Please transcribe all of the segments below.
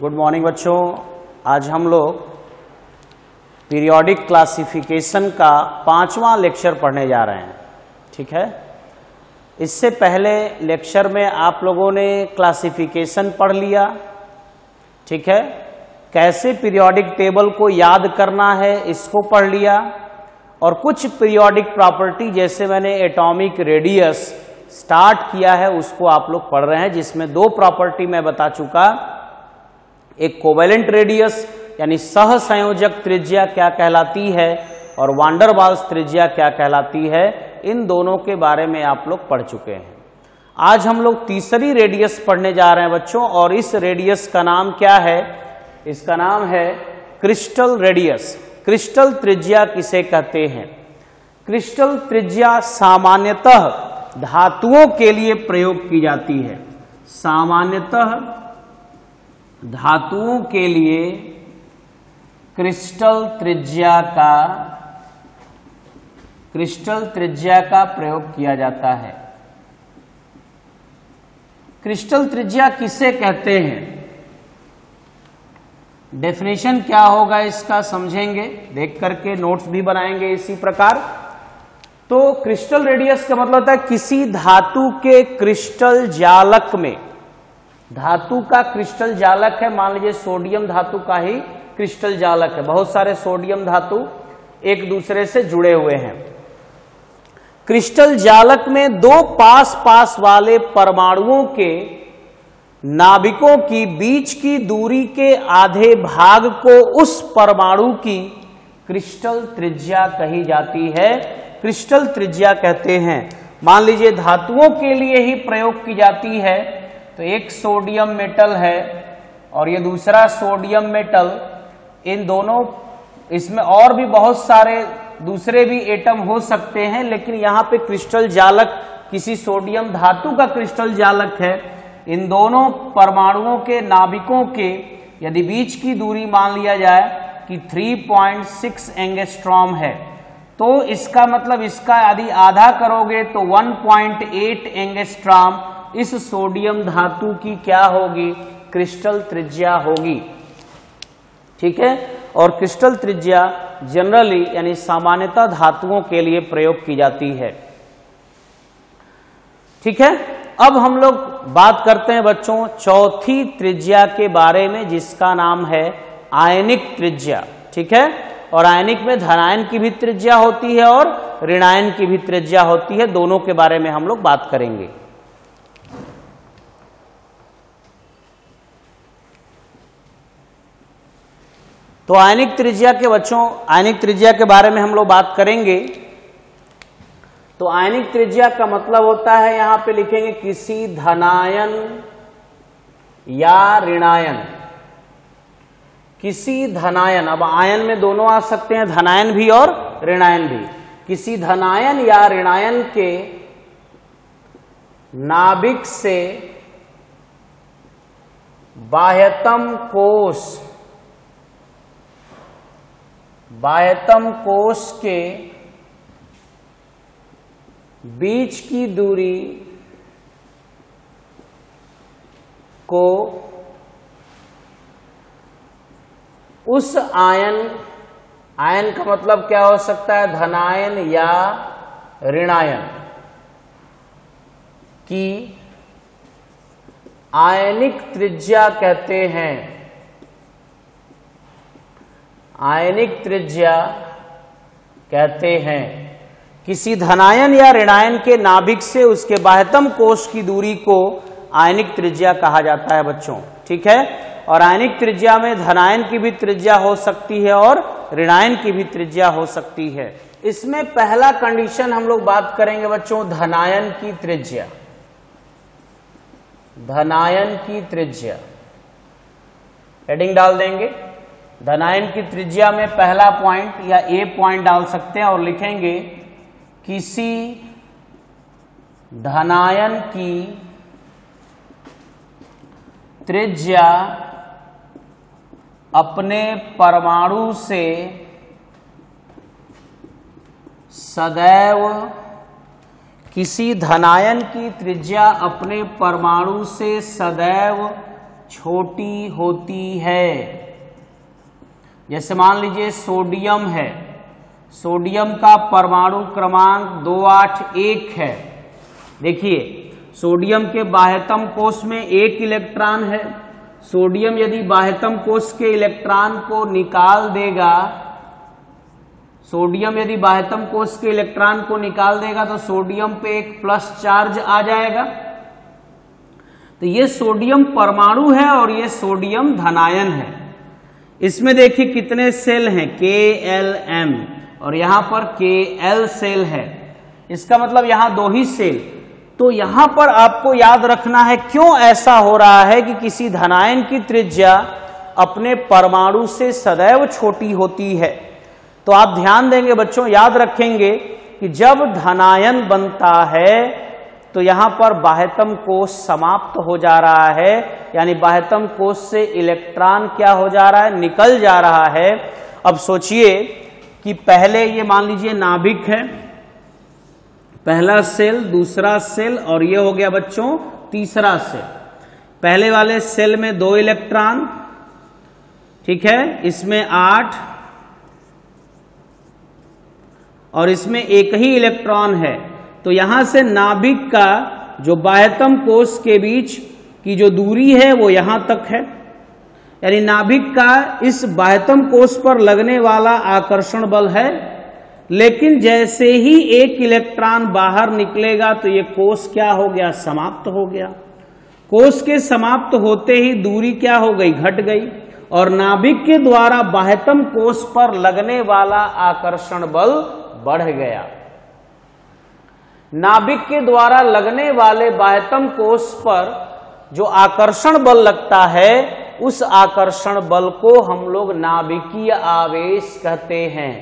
Good morning बच्चों। आज हम लोग पीरियोडिक क्लासिफिकेशन का 5वां लेक्चर पढ़ने जा रहे हैं। ठीक है, इससे पहले लेक्चर में आप लोगों ने क्लासिफिकेशन पढ़ लिया। ठीक है, कैसे पीरियोडिक टेबल को याद करना है इसको पढ़ लिया, और कुछ पीरियोडिक प्रॉपर्टी जैसे मैंने एटॉमिक रेडियस स्टार्ट किया है उसको आप लोग पढ़ रहे हैं, जिसमें 2 प्रॉपर्टी मैं बता चुका। एक कोवेलेंट रेडियस यानी सहसंयोजक त्रिज्या क्या कहलाती है, और वांडर वाल्स त्रिज्या क्या कहलाती है, इन दोनों के बारे में आप लोग पढ़ चुके हैं। आज हम लोग तीसरी रेडियस पढ़ने जा रहे हैं बच्चों, और इस रेडियस का नाम क्या है? इसका नाम है क्रिस्टल रेडियस। क्रिस्टल त्रिज्या किसे कहते हैं? क्रिस्टल त्रिज्या सामान्यतः धातुओं के लिए प्रयोग की जाती है। सामान्यतः धातुओं के लिए क्रिस्टल त्रिज्या का प्रयोग किया जाता है। क्रिस्टल त्रिज्या किसे कहते हैं? डेफिनेशन क्या होगा इसका समझेंगे, देख करके नोट्स भी बनाएंगे इसी प्रकार। तो क्रिस्टल रेडियस का मतलब होता है किसी धातु के क्रिस्टल जालक में, धातु का क्रिस्टल जालक है, मान लीजिए सोडियम धातु का ही क्रिस्टल जालक है, बहुत सारे सोडियम धातु एक दूसरे से जुड़े हुए हैं। क्रिस्टल जालक में 2 पास पास वाले परमाणुओं के नाभिकों की बीच की दूरी के आधे भाग को उस परमाणु की क्रिस्टल त्रिज्या कही जाती है, क्रिस्टल त्रिज्या कहते हैं। मान लीजिए धातुओं के लिए ही प्रयोग की जाती है, तो एक सोडियम मेटल है और ये दूसरा सोडियम मेटल, इन दोनों, इसमें और भी बहुत सारे दूसरे भी एटम हो सकते हैं, लेकिन यहाँ पे क्रिस्टल जालक किसी सोडियम धातु का क्रिस्टल जालक है। इन दोनों परमाणुओं के नाभिकों के यदि बीच की दूरी मान लिया जाए कि 3.6 एंगस्ट्रॉम है, तो इसका मतलब इसका यदि आधा करोगे तो 1.8 एंगस्ट्रॉम इस सोडियम धातु की क्या होगी? क्रिस्टल त्रिज्या होगी। ठीक है, और क्रिस्टल त्रिज्या जनरली यानी सामान्यतः धातुओं के लिए प्रयोग की जाती है। ठीक है, अब हम लोग बात करते हैं बच्चों चौथी त्रिज्या के बारे में, जिसका नाम है आयनिक त्रिज्या। ठीक है, और आयनिक में धनायन की भी त्रिज्या होती है और ऋणायन की भी त्रिज्या होती है, दोनों के बारे में हम लोग बात करेंगे। तो आयनिक त्रिज्या के बच्चों, आयनिक त्रिज्या के बारे में हम लोग बात करेंगे। तो आयनिक त्रिज्या का मतलब होता है, यहां पे लिखेंगे किसी धनायन या ऋणायन, किसी धनायन, अब आयन में दोनों आ सकते हैं, धनायन भी और ऋणायन भी, किसी धनायन या ऋणायन के नाभिक से बाह्यतम कोश के बीच की दूरी को उस आयन का मतलब क्या हो सकता है? धनायन या ऋणायन की आयनिक त्रिज्या कहते हैं। आयनिक त्रिज्या कहते हैं किसी धनायन या ऋणायन के नाभिक से उसके बाह्यतम कोश की दूरी को आयनिक त्रिज्या कहा जाता है बच्चों। ठीक है, और आयनिक त्रिज्या में धनायन की भी त्रिज्या हो सकती है और ऋणायन की भी त्रिज्या हो सकती है। इसमें पहला कंडीशन हम लोग बात करेंगे बच्चों धनायन की त्रिज्या। धनायन की त्रिज्या हेडिंग डाल देंगे। धनायन की त्रिज्या में पहला पॉइंट या ए पॉइंट डाल सकते हैं और लिखेंगे किसी धनायन की त्रिज्या अपने परमाणु से सदैव, किसी धनायन की त्रिज्या अपने परमाणु से सदैव छोटी होती है। जैसे मान लीजिए सोडियम है, सोडियम का परमाणु क्रमांक 281 है। देखिए सोडियम के बाह्यतम कोश में 1 इलेक्ट्रॉन है। सोडियम यदि बाह्यतम कोश के इलेक्ट्रॉन को निकाल देगा, सोडियम यदि बाह्यतम कोश के इलेक्ट्रॉन को निकाल देगा तो सोडियम पे एक प्लस चार्ज आ जाएगा। तो ये सोडियम परमाणु है और ये सोडियम धनायन है। इसमें देखिए कितने सेल हैं, KLM, और यहां पर KL सेल है। इसका मतलब यहां 2 ही सेल। तो यहां पर आपको याद रखना है क्यों ऐसा हो रहा है कि किसी धनायन की त्रिज्या अपने परमाणु से सदैव छोटी होती है। तो आप ध्यान देंगे बच्चों, याद रखेंगे कि जब धनायन बनता है तो यहां पर बाह्यतम कोश समाप्त हो जा रहा है, यानी बाह्यतम कोश से इलेक्ट्रॉन क्या हो जा रहा है, निकल जा रहा है। अब सोचिए कि पहले ये मान लीजिए नाभिक है, पहला सेल, दूसरा सेल और ये हो गया बच्चों तीसरा सेल। पहले वाले सेल में 2 इलेक्ट्रॉन, ठीक है, इसमें 8 और इसमें 1 ही इलेक्ट्रॉन है। तो यहां से नाभिक का जो बाह्यतम कोश के बीच की जो दूरी है वो यहां तक है, यानी नाभिक का इस बाह्यतम कोश पर लगने वाला आकर्षण बल है। लेकिन जैसे ही 1 इलेक्ट्रॉन बाहर निकलेगा तो ये कोश क्या हो गया, समाप्त हो गया। कोश के समाप्त होते ही दूरी क्या हो गई, घट गई, और नाभिक के द्वारा बाह्यतम कोश पर लगने वाला आकर्षण बल बढ़ गया। नाभिक के द्वारा लगने वाले बाह्यतम कोश पर जो आकर्षण बल लगता है, उस आकर्षण बल को हम लोग नाभिकीय आवेश कहते हैं।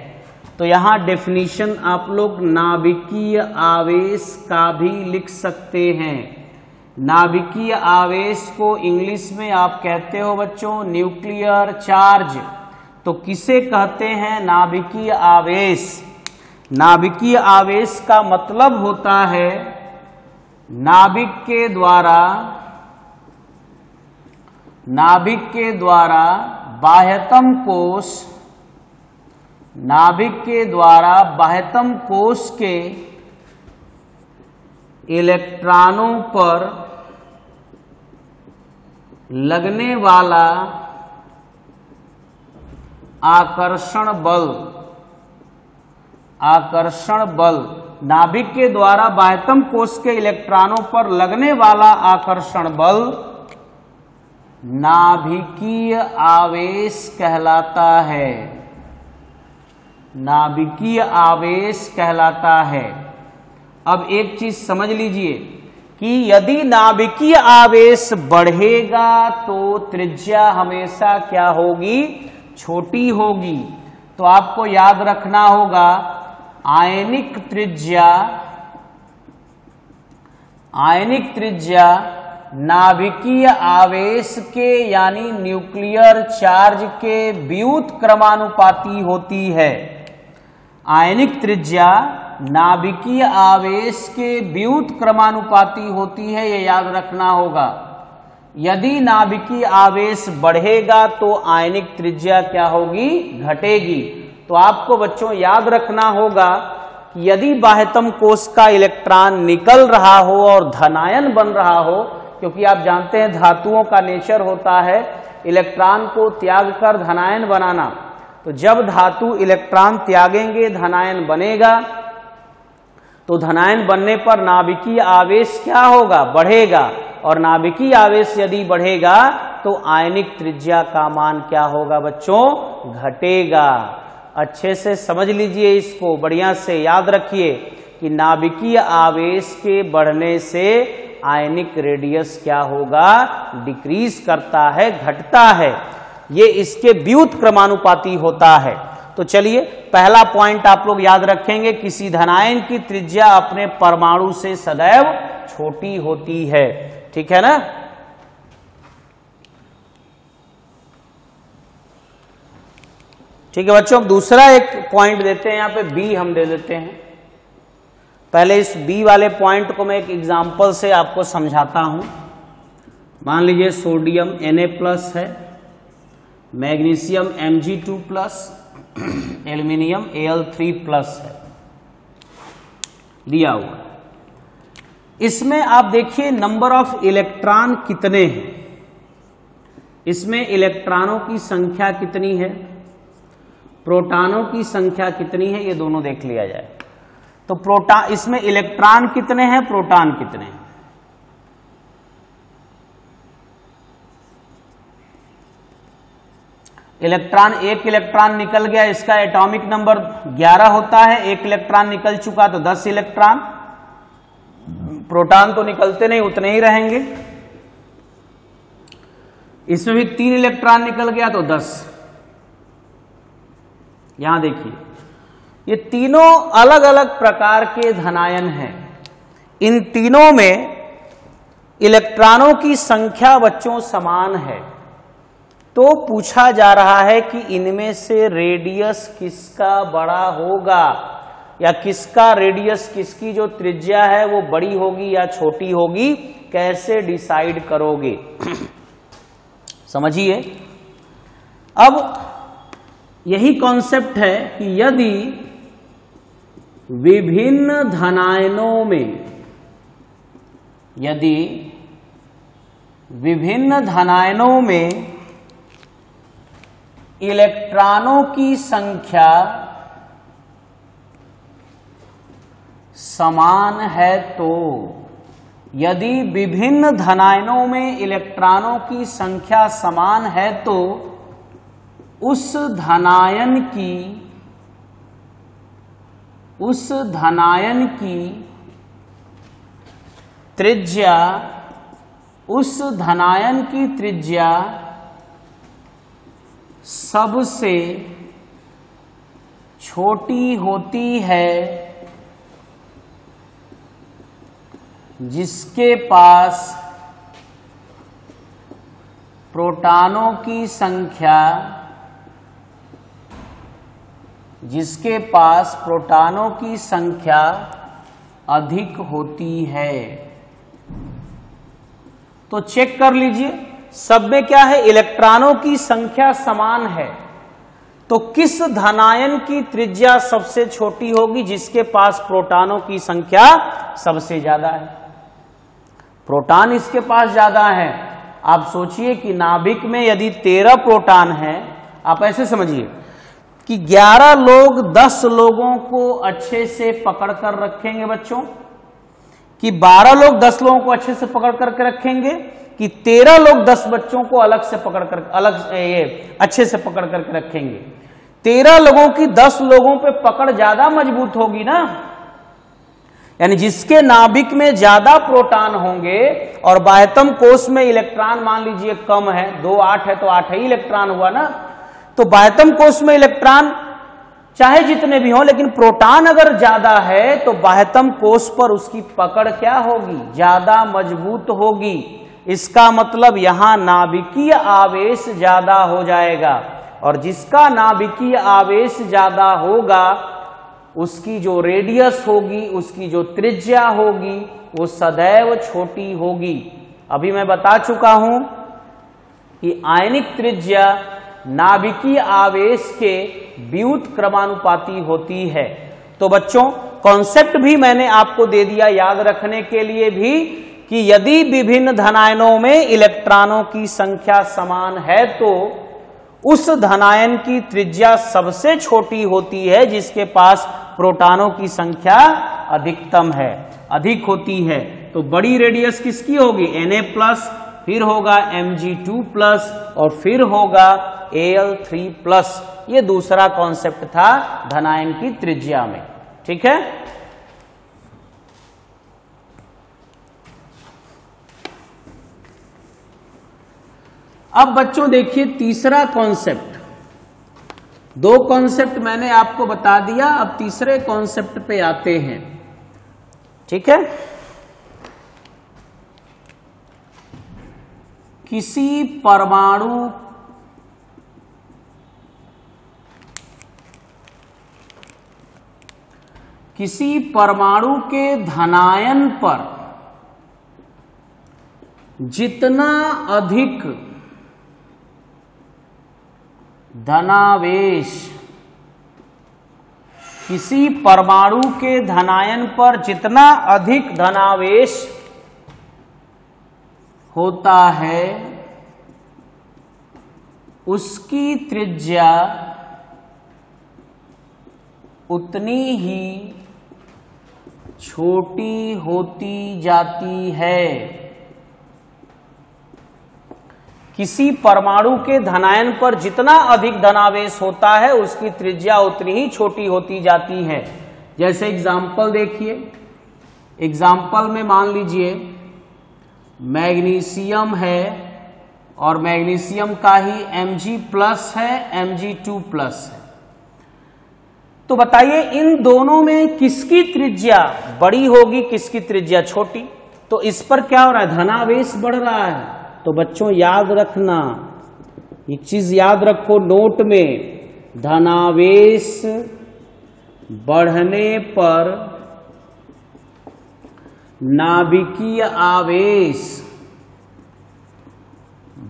तो यहां डेफिनेशन आप लोग नाभिकीय आवेश का भी लिख सकते हैं। नाभिकीय आवेश को इंग्लिश में आप कहते हो बच्चों न्यूक्लियर चार्ज। तो किसे कहते हैं नाभिकीय आवेश? नाभिकीय आवेश का मतलब होता है नाभिक के द्वारा बाह्यतम कोश, नाभिक के द्वारा बाह्यतम कोश के इलेक्ट्रॉनों पर लगने वाला आकर्षण बल, नाभिक के द्वारा बाह्यतम कोश के इलेक्ट्रॉनों पर लगने वाला आकर्षण बल नाभिकीय आवेश कहलाता है। नाभिकीय आवेश कहलाता है। अब एक चीज समझ लीजिए कि यदि नाभिकीय आवेश बढ़ेगा तो त्रिज्या हमेशा क्या होगी, छोटी होगी। तो आपको याद रखना होगा आयनिक त्रिज्या नाभिकीय आवेश के यानी न्यूक्लियर चार्ज के व्युत क्रमानुपाती होती है। आयनिक त्रिज्या नाभिकीय आवेश के व्युत क्रमानुपाती होती है, ये याद रखना होगा। यदि नाभिकीय आवेश बढ़ेगा तो आयनिक त्रिज्या क्या होगी, घटेगी। तो आपको बच्चों याद रखना होगा कि यदि बाह्यतम कोश का इलेक्ट्रॉन निकल रहा हो और धनायन बन रहा हो, क्योंकि आप जानते हैं धातुओं का नेचर होता है इलेक्ट्रॉन को त्याग कर धनायन बनाना। तो जब धातु इलेक्ट्रॉन त्यागेंगे धनायन बनेगा, तो धनायन बनने पर नाभिकीय आवेश क्या होगा, बढ़ेगा। और नाभिकीय आवेश यदि बढ़ेगा तो आयनिक त्रिज्या का मान क्या होगा बच्चों, घटेगा। अच्छे से समझ लीजिए, इसको बढ़िया से याद रखिए कि नाभिकीय आवेश के बढ़ने से आयनिक रेडियस क्या होगा, डिक्रीज करता है, घटता है। ये इसके व्युत क्रमानुपाती होता है। तो चलिए पहला पॉइंट आप लोग याद रखेंगे, किसी धनायन की त्रिज्या अपने परमाणु से सदैव छोटी होती है। ठीक है ना। ठीक है बच्चों, अब दूसरा एक पॉइंट देते हैं, यहां पे बी हम दे देते हैं। पहले इस बी वाले पॉइंट को मैं एक एग्जाम्पल से आपको समझाता हूं। मान लीजिए सोडियम Na+ है, मैग्नीशियम Mg2+, एल्यूमिनियम Al3+ है, दिया हुआ। इसमें आप देखिए नंबर ऑफ इलेक्ट्रॉन कितने हैं, इसमें इलेक्ट्रॉनों की संख्या कितनी है, प्रोटॉनों की संख्या कितनी है, ये दोनों देख लिया जाए। तो प्रोटॉन, इसमें इलेक्ट्रॉन कितने हैं, प्रोटॉन कितने हैं। इलेक्ट्रॉन, एक इलेक्ट्रॉन निकल गया, इसका एटॉमिक नंबर 11 होता है। एक इलेक्ट्रॉन निकल चुका तो 10 इलेक्ट्रॉन। प्रोटॉन तो निकलते नहीं, उतने ही रहेंगे। इसमें भी 3 इलेक्ट्रॉन निकल गया तो 10। यहां देखिए, ये तीनों अलग अलग प्रकार के धनायन हैं। इन तीनों में इलेक्ट्रॉनों की संख्या बच्चों समान है। तो पूछा जा रहा है कि इनमें से रेडियस किसका बड़ा होगा, या किसका रेडियस, किसकी जो त्रिज्या है वो बड़ी होगी या छोटी होगी, कैसे डिसाइड करोगे। समझिए, अब यही कॉन्सेप्ट है कि यदि विभिन्न धनायनों में, यदि विभिन्न धनायनों में इलेक्ट्रॉनों की संख्या समान है, तो यदि विभिन्न धनायनों में इलेक्ट्रॉनों की संख्या समान है तो उस धनायन की त्रिज्या सबसे छोटी होती है जिसके पास प्रोटॉनों की संख्या अधिक होती है। तो चेक कर लीजिए, सब में क्या है, इलेक्ट्रॉनों की संख्या समान है, तो किस धनायन की त्रिज्या सबसे छोटी होगी, जिसके पास प्रोटॉनों की संख्या सबसे ज्यादा है। प्रोटॉन इसके पास ज्यादा है। आप सोचिए कि नाभिक में यदि 13 प्रोटॉन है, आप ऐसे समझिए कि 11 लोग 10 लोगों को अच्छे से पकड़ कर रखेंगे बच्चों, कि 12 लोग 10 लोगों को अच्छे से पकड़ करके रखेंगे, कि 13 लोग 10 बच्चों को अलग से पकड़ कर अच्छे से पकड़ करके रखेंगे। 13 लोगों की 10 लोगों पे पकड़ ज्यादा मजबूत होगी ना, यानी जिसके नाभिक में ज्यादा प्रोटॉन होंगे और बाह्यतम कोश में इलेक्ट्रॉन मान लीजिए कम है, 2 8 है तो 8 ही इलेक्ट्रॉन हुआ ना। तो बाह्यतम कोश में इलेक्ट्रॉन चाहे जितने भी हों, लेकिन प्रोटॉन अगर ज्यादा है तो बाह्यतम कोश पर उसकी पकड़ क्या होगी, ज्यादा मजबूत होगी। इसका मतलब यहां नाभिकीय आवेश ज्यादा हो जाएगा, और जिसका नाभिकीय आवेश ज्यादा होगा उसकी जो रेडियस होगी, उसकी जो त्रिज्या होगी, वो सदैव छोटी होगी। अभी मैं बता चुका हूं कि आयनिक त्रिज्या नाभिकीय आवेश के व्युत क्रमानुपाती होती है। तो बच्चों, कॉन्सेप्ट भी मैंने आपको दे दिया याद रखने के लिए भी, कि यदि विभिन्न धनायनों में इलेक्ट्रॉनों की संख्या समान है तो उस धनायन की त्रिज्या सबसे छोटी होती है जिसके पास प्रोटॉनों की संख्या अधिकतम है, अधिक होती है। तो बड़ी रेडियस किसकी होगी, Na+, फिर होगा Mg2+, और फिर होगा Al3+। ये दूसरा कॉन्सेप्ट था धनायन की त्रिज्या में। ठीक है, अब बच्चों देखिए तीसरा कॉन्सेप्ट। 2 कॉन्सेप्ट मैंने आपको बता दिया, अब तीसरे कॉन्सेप्ट पे आते हैं। ठीक है, किसी परमाणु के धनायन पर जितना अधिक धनावेश किसी परमाणु के धनायन पर जितना अधिक धनावेश होता है उसकी त्रिज्या उतनी ही छोटी होती जाती है। किसी परमाणु के धनायन पर जितना अधिक धनावेश होता है उसकी त्रिज्या उतनी ही छोटी होती जाती है। जैसे एग्जाम्पल देखिए, एग्जाम्पल में मान लीजिए मैग्नीशियम है और मैग्नीशियम का ही Mg+ है, Mg2+ है। तो बताइए इन दोनों में किसकी त्रिज्या बड़ी होगी, किसकी त्रिज्या छोटी? तो इस पर क्या हो रहा है, धनावेश बढ़ रहा है। तो बच्चों याद रखना, एक चीज याद रखो नोट में, धनावेश बढ़ने पर नाभिकीय आवेश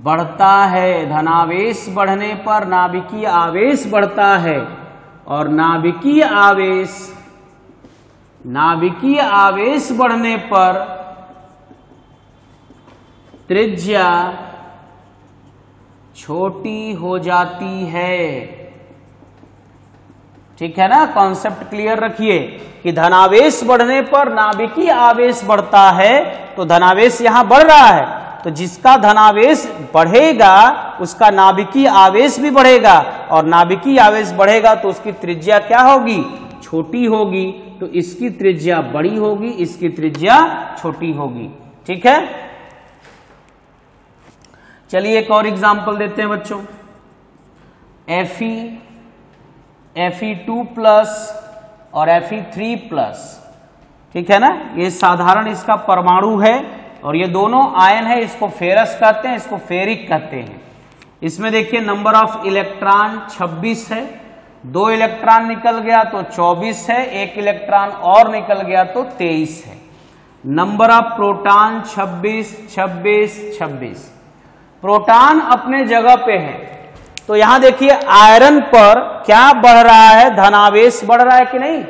बढ़ता है। धनावेश बढ़ने पर नाभिकीय आवेश बढ़ता है और नाभिकीय आवेश बढ़ने पर त्रिज्या छोटी हो जाती है। ठीक है ना, कॉन्सेप्ट क्लियर रखिए कि धनावेश बढ़ने पर नाभिकीय आवेश बढ़ता है, तो धनावेश यहां बढ़ रहा है, तो जिसका धनावेश बढ़ेगा उसका नाभिकीय आवेश भी बढ़ेगा और नाभिकीय आवेश बढ़ेगा तो उसकी त्रिज्या क्या होगी, छोटी होगी। तो इसकी त्रिज्या बड़ी होगी, इसकी त्रिज्या छोटी होगी। ठीक है, चलिए एक और एग्जांपल देते हैं बच्चों। Fe2+ और Fe3+, ठीक है ना, ये साधारण इसका परमाणु है और ये दोनों आयन है, इसको फेरस कहते हैं, इसको फेरिक कहते हैं। इसमें देखिए नंबर ऑफ इलेक्ट्रॉन 26 है, 2 इलेक्ट्रॉन निकल गया तो 24 है, 1 इलेक्ट्रॉन और निकल गया तो 23 है। Number of proton 26, 26, 26। प्रोटॉन अपने जगह पे है, तो यहां देखिए आयरन पर क्या बढ़ रहा है, धनावेश बढ़ रहा है कि नहीं?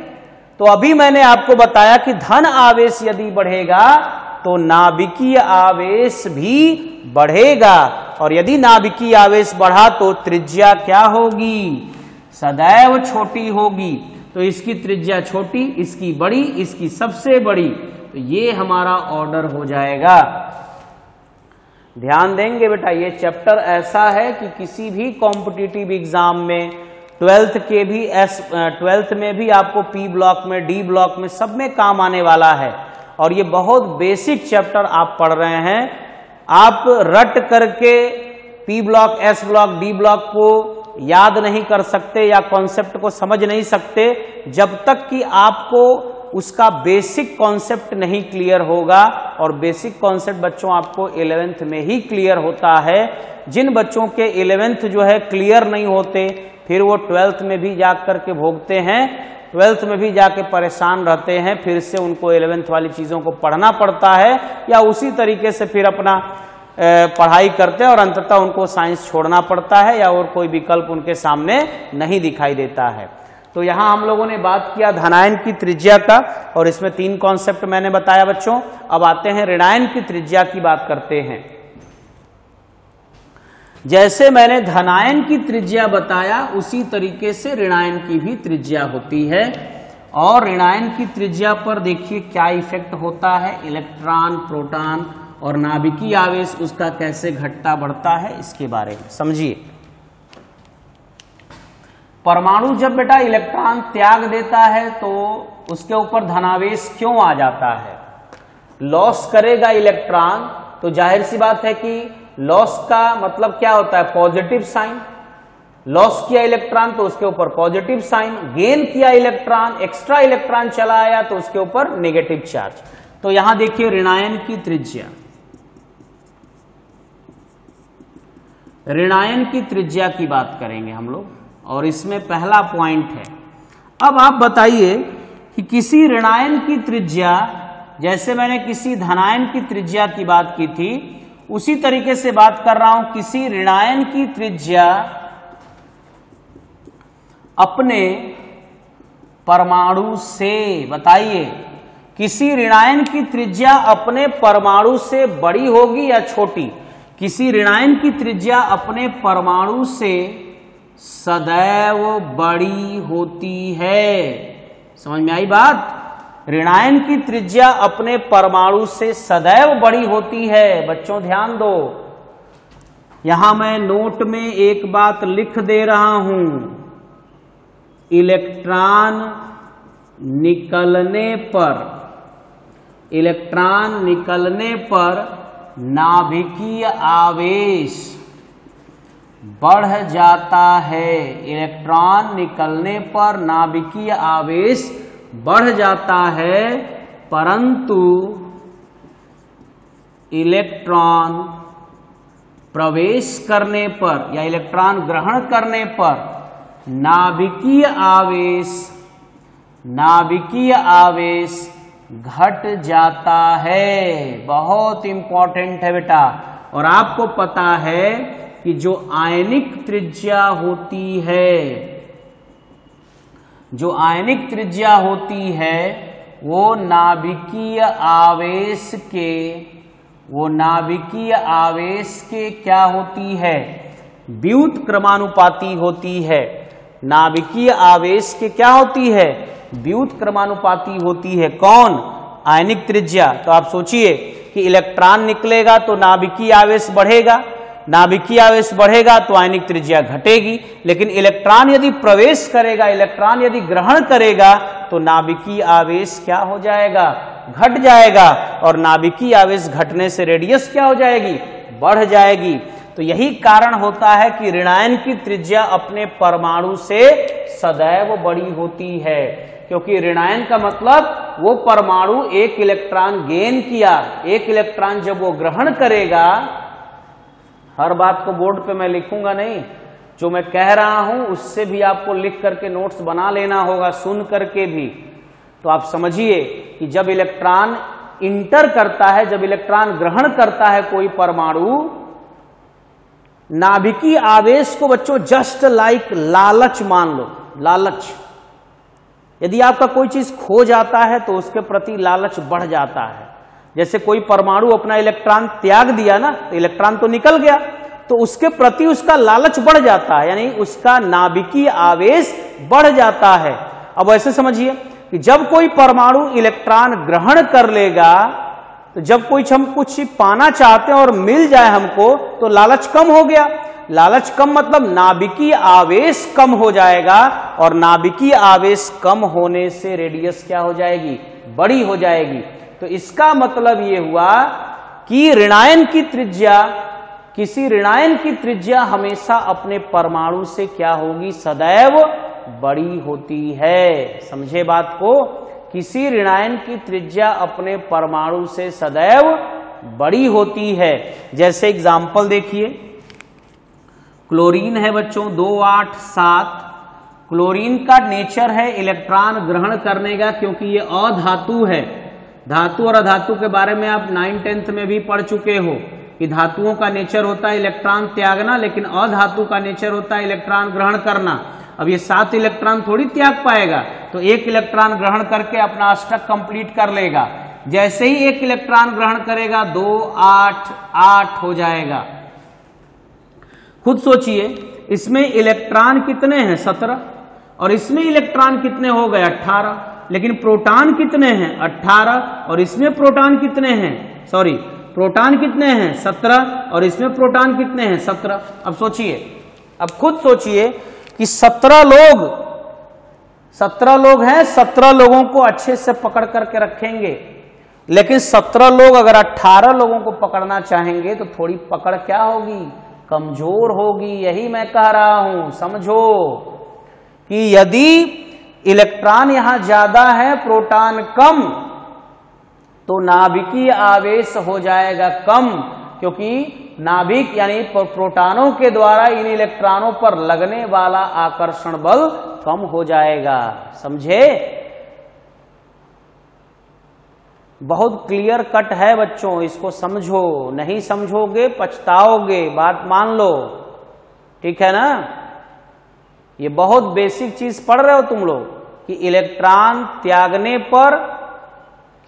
तो अभी मैंने आपको बताया कि धन आवेश यदि बढ़ेगा तो नाभिकीय आवेश भी बढ़ेगा और यदि नाभिकीय आवेश बढ़ा तो त्रिज्या क्या होगी, सदैव छोटी होगी। तो इसकी त्रिज्या छोटी, इसकी बड़ी, इसकी सबसे बड़ी, तो ये हमारा ऑर्डर हो जाएगा। ध्यान देंगे बेटा, ये चैप्टर ऐसा है कि किसी भी कॉम्पिटिटिव एग्जाम में 12th में भी आपको P ब्लॉक में, D ब्लॉक में, सब में काम आने वाला है और ये बहुत बेसिक चैप्टर आप पढ़ रहे हैं। आप रट करके P block, S block, D block को याद नहीं कर सकते या कॉन्सेप्ट को समझ नहीं सकते जब तक कि आपको उसका बेसिक कॉन्सेप्ट नहीं क्लियर होगा। और बेसिक कॉन्सेप्ट बच्चों आपको 11th में ही क्लियर होता है। जिन बच्चों के 11th जो है क्लियर नहीं होते, फिर वो 12th में भी जा करके भोगते हैं, 12th में भी जाके परेशान रहते हैं, फिर से उनको 11th वाली चीज़ों को पढ़ना पड़ता है या उसी तरीके से फिर अपना पढ़ाई करते हैं और अंततः उनको साइंस छोड़ना पड़ता है या और कोई विकल्प उनके सामने नहीं दिखाई देता है। तो यहां हम लोगों ने बात किया धनायन की त्रिज्या का और इसमें 3 कॉन्सेप्ट मैंने बताया बच्चों। अब आते हैं ऋणायन की त्रिज्या की बात करते हैं। जैसे मैंने धनायन की त्रिज्या बताया उसी तरीके से ऋणायन की भी त्रिज्या होती है और ऋणायन की त्रिज्या पर देखिए क्या इफेक्ट होता है, इलेक्ट्रॉन, प्रोटॉन और नाभिकीय आवेश उसका कैसे घटता बढ़ता है, इसके बारे में समझिए। परमाणु जब बेटा इलेक्ट्रॉन त्याग देता है तो उसके ऊपर धनावेश क्यों आ जाता है? लॉस करेगा इलेक्ट्रॉन, तो जाहिर सी बात है कि लॉस का मतलब क्या होता है, पॉजिटिव साइन। लॉस किया इलेक्ट्रॉन तो उसके ऊपर पॉजिटिव साइन, गेन किया इलेक्ट्रॉन, एक्स्ट्रा इलेक्ट्रॉन चला आया तो उसके ऊपर नेगेटिव चार्ज। तो यहां देखिए ऋणायन की त्रिज्या, ऋणायन की त्रिज्या की बात करेंगे हम लोग और इसमें पहला पॉइंट है। अब आप बताइए कि किसी ऋणायन की त्रिज्या, जैसे मैंने किसी धनायन की त्रिज्या की बात की थी, उसी तरीके से बात कर रहा हूं, किसी ऋणायन की त्रिज्या अपने परमाणु से, बताइए किसी ऋणायन की त्रिज्या अपने परमाणु से बड़ी होगी या छोटी? किसी ऋणायन की त्रिज्या अपने परमाणु से सदैव बड़ी होती है। समझ में आई बात? ऋणायन की त्रिज्या अपने परमाणु से सदैव बड़ी होती है। बच्चों ध्यान दो, यहां मैं नोट में एक बात लिख दे रहा हूं, इलेक्ट्रॉन निकलने पर नाभिकीय आवेश बढ़ जाता है। इलेक्ट्रॉन निकलने पर नाभिकीय आवेश बढ़ जाता है, परंतु इलेक्ट्रॉन प्रवेश करने पर या इलेक्ट्रॉन ग्रहण करने पर नाभिकीय आवेश घट जाता है। बहुत इंपॉर्टेंट है बेटा। और आपको पता है कि जो आयनिक त्रिज्या होती है, वो नाभिकीय आवेश के क्या होती है? व्युत क्रमानुपाती होती है। नाभिकीय आवेश के क्या होती है? व्युत क्रमानुपाती होती है। कौन? आयनिक त्रिज्या। तो आप सोचिए कि इलेक्ट्रॉन निकलेगा तो नाभिकीय आवेश बढ़ेगा, नाभिकीय आवेश बढ़ेगा तो आयनिक त्रिज्या घटेगी, लेकिन इलेक्ट्रॉन यदि प्रवेश करेगा, इलेक्ट्रॉन यदि ग्रहण करेगा तो नाभिकीय आवेश क्या हो जाएगा? घट जाएगा। और नाभिकीय आवेश घटने से रेडियस क्या हो जाएगी? बढ़ जाएगी। तो यही कारण होता है कि ऋणायन की त्रिज्या अपने परमाणु से सदैव बड़ी होती है, क्योंकि ऋणायन का मतलब वो परमाणु एक इलेक्ट्रॉन गेन किया, एक इलेक्ट्रॉन जब वो ग्रहण करेगा, हर बात को बोर्ड पे मैं लिखूंगा नहीं, जो मैं कह रहा हूं उससे भी आपको लिख करके नोट्स बना लेना होगा, सुन करके भी। तो आप समझिए कि जब इलेक्ट्रॉन इंटर करता है, जब इलेक्ट्रॉन ग्रहण करता है कोई परमाणु, नाभिकीय आवेश को बच्चों जस्ट लाइक लालच मान लो। लालच, यदि आपका कोई चीज खो जाता है तो उसके प्रति लालच बढ़ जाता है। जैसे कोई परमाणु अपना इलेक्ट्रॉन त्याग दिया ना, तो इलेक्ट्रॉन तो निकल गया, तो उसके प्रति उसका लालच बढ़ जाता है, यानी उसका नाभिकीय आवेश बढ़ जाता है। अब ऐसे समझिए कि जब कोई परमाणु इलेक्ट्रॉन ग्रहण कर लेगा, तो जब हम कुछ पाना चाहते हैं और मिल जाए हमको, तो लालच कम हो गया। लालच कम मतलब नाभिकीय आवेश कम हो जाएगा, और नाभिकीय आवेश कम होने से रेडियस क्या हो जाएगी? बड़ी हो जाएगी। तो इसका मतलब ये हुआ कि ऋणायन की त्रिज्या, किसी ऋणायन की त्रिज्या हमेशा अपने परमाणु से क्या होगी? सदैव बड़ी होती है। समझे बात को? किसी ऋणायन की त्रिज्या अपने परमाणु से सदैव बड़ी होती है। जैसे एग्जाम्पल देखिए, क्लोरीन है बच्चों 287। क्लोरीन का नेचर है इलेक्ट्रॉन ग्रहण करने का, क्योंकि ये अधातु है। धातु और अधातु के बारे में आप 9th-10th में भी पढ़ चुके हो कि धातुओं का नेचर होता है इलेक्ट्रॉन त्यागना, लेकिन अधातु का नेचर होता है इलेक्ट्रॉन ग्रहण करना। अब ये 7 इलेक्ट्रॉन थोड़ी त्याग पाएगा, तो 1 इलेक्ट्रॉन ग्रहण करके अपना अष्टक कंप्लीट कर लेगा। जैसे ही 1 इलेक्ट्रॉन ग्रहण करेगा 2 8 8 हो जाएगा। खुद सोचिए, इसमें इलेक्ट्रॉन कितने हैं? 17, और इसमें इलेक्ट्रॉन कितने हो गए? 18। लेकिन प्रोटॉन कितने हैं? 18, और इसमें प्रोटॉन कितने हैं? प्रोटॉन कितने हैं? 17, और इसमें प्रोटॉन कितने हैं? 17। अब सोचिए, अब खुद सोचिए कि 17 लोग हैं, 17 लोगों को अच्छे से पकड़ करके रखेंगे, लेकिन 17 लोग अगर 18 लोगों को पकड़ना चाहेंगे तो थोड़ी पकड़ क्या होगी? कमजोर होगी। यही मैं कह रहा हूं। समझो कि यदि इलेक्ट्रॉन यहां ज्यादा है, प्रोटॉन कम, तो नाभिकीय आवेश हो जाएगा कम, क्योंकि नाभिक यानी प्रोटॉनों के द्वारा इन इलेक्ट्रॉनों पर लगने वाला आकर्षण बल कम हो जाएगा। समझे? बहुत क्लियर कट है बच्चों, इसको समझो, नहीं समझोगे पछताओगे, बात मान लो, ठीक है ना। ये बहुत बेसिक चीज पढ़ रहे हो तुम लोग कि इलेक्ट्रॉन त्यागने पर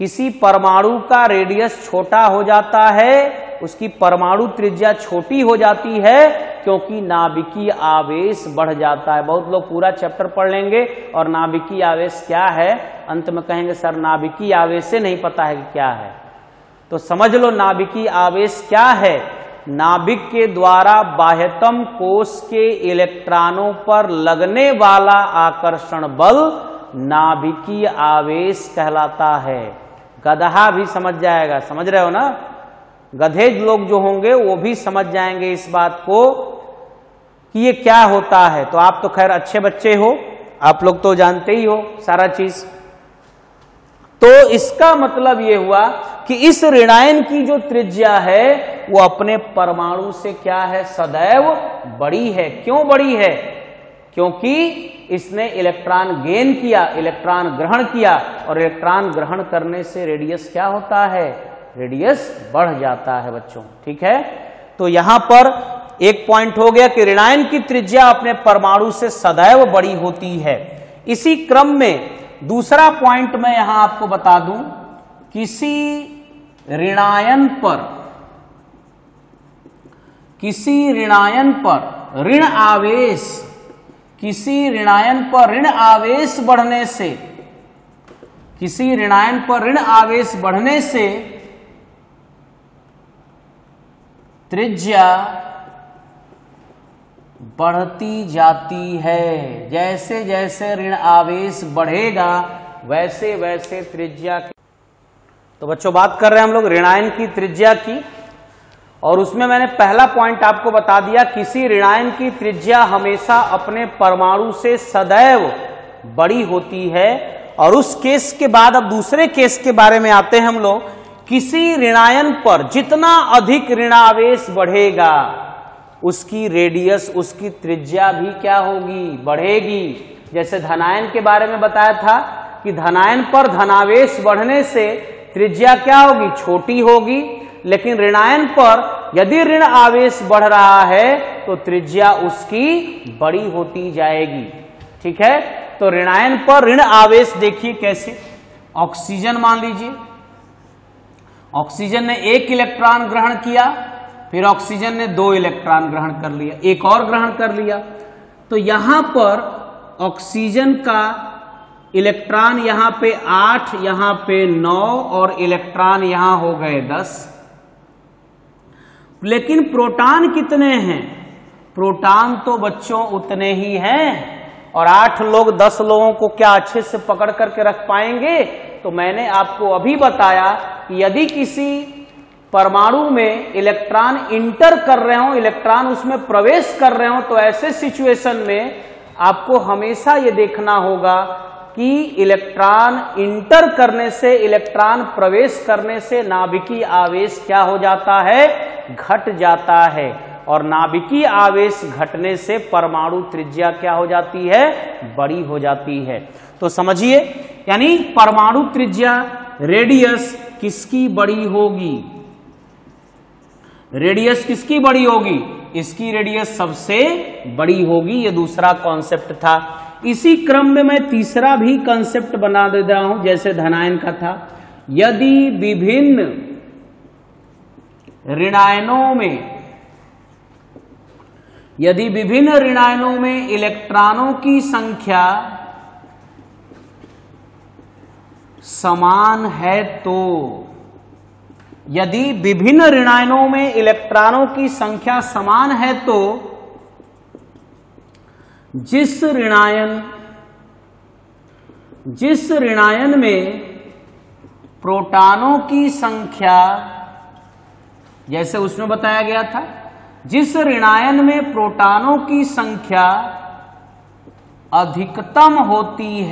किसी परमाणु का रेडियस छोटा हो जाता है, उसकी परमाणु त्रिज्या छोटी हो जाती है क्योंकि नाभिकीय आवेश बढ़ जाता है। बहुत लोग पूरा चैप्टर पढ़ लेंगे और नाभिकीय आवेश क्या है अंत में कहेंगे सर नाभिकीय आवेश से नहीं पता है कि क्या है। तो समझ लो नाभिकीय आवेश क्या है। नाभिक के द्वारा बाह्यतम कोश के इलेक्ट्रॉनों पर लगने वाला आकर्षण बल नाभिकीय आवेश कहलाता है। गधा भी समझ जाएगा, समझ रहे हो ना, गधे लोग जो होंगे वो भी समझ जाएंगे इस बात को कि ये क्या होता है। तो आप तो खैर अच्छे बच्चे हो, आप लोग तो जानते ही हो सारा चीज। तो इसका मतलब ये हुआ कि इस ऋणायन की जो त्रिज्या है वो अपने परमाणु से क्या है, सदैव बड़ी है। क्यों बड़ी है? क्योंकि इसने इलेक्ट्रॉन गेन किया, इलेक्ट्रॉन ग्रहण किया, और इलेक्ट्रॉन ग्रहण करने से रेडियस क्या होता है, रेडियस बढ़ जाता है बच्चों, ठीक है। तो यहां पर एक पॉइंट हो गया कि ऋणायन की त्रिज्या अपने परमाणु से सदैव बड़ी होती है। इसी क्रम में दूसरा पॉइंट मैं यहां आपको बता दूं, किसी ऋणायन पर ऋण आवेश, किसी ऋणायन पर ऋण आवेश बढ़ने से, किसी ऋणायन पर ऋण आवेश बढ़ने से त्रिज्या बढ़ती जाती है। जैसे जैसे ऋण आवेश बढ़ेगा वैसे वैसे त्रिज्या। तो बच्चों बात कर रहे हैं हम लोग ऋणायन की त्रिज्या की, और उसमें मैंने पहला पॉइंट आपको बता दिया, किसी ऋणायन की त्रिज्या हमेशा अपने परमाणु से सदैव बड़ी होती है। और उस केस के बाद अब दूसरे केस के बारे में आते हैं हम लोग। किसी ऋणायन पर जितना अधिक ऋणावेश बढ़ेगा उसकी रेडियस, उसकी त्रिज्या भी क्या होगी, बढ़ेगी। जैसे धनायन के बारे में बताया था कि धनायन पर धनावेश बढ़ने से त्रिज्या क्या होगी, छोटी होगी, लेकिन ऋणायन पर यदि ऋण आवेश बढ़ रहा है तो त्रिज्या उसकी बड़ी होती जाएगी, ठीक है। तो ऋणायन पर ऋण आवेश देखिए कैसे। ऑक्सीजन मान लीजिए, ऑक्सीजन ने 1 इलेक्ट्रॉन ग्रहण किया, फिर ऑक्सीजन ने 2 इलेक्ट्रॉन ग्रहण कर लिया, एक और ग्रहण कर लिया। तो यहां पर ऑक्सीजन का इलेक्ट्रॉन यहां पे 8, यहां पे 9 और इलेक्ट्रॉन यहां हो गए 10। लेकिन प्रोटॉन कितने हैं? प्रोटॉन तो बच्चों उतने ही हैं। और 8 लोग 10 लोगों को क्या अच्छे से पकड़ करके रख पाएंगे? तो मैंने आपको अभी बताया कि यदि किसी परमाणु में इलेक्ट्रॉन इंटर कर रहे हो, इलेक्ट्रॉन उसमें प्रवेश कर रहे हो, तो ऐसे सिचुएशन में आपको हमेशा ये देखना होगा कि इलेक्ट्रॉन इंटर करने से, इलेक्ट्रॉन प्रवेश करने से नाभिकीय आवेश क्या हो जाता है, घट जाता है। और नाभिकीय आवेश घटने से परमाणु त्रिज्या क्या हो जाती है, बड़ी हो जाती है। तो समझिए, यानी परमाणु त्रिज्या, रेडियस किसकी बड़ी होगी, रेडियस किसकी बड़ी होगी, इसकी रेडियस सबसे बड़ी होगी। ये दूसरा कॉन्सेप्ट था। इसी क्रम में मैं तीसरा भी कॉन्सेप्ट बना दे रहा हूं, जैसे धनायन का था। यदि विभिन्न ऋणायनों में इलेक्ट्रॉनों की संख्या समान है तो, यदि विभिन्न ऋणायनों में इलेक्ट्रॉनों की संख्या समान है तो जिस ऋणायन में प्रोटॉनों की संख्या, जैसे उसमें बताया गया था, जिस ऋणायन में प्रोटॉनों की संख्या अधिकतम होती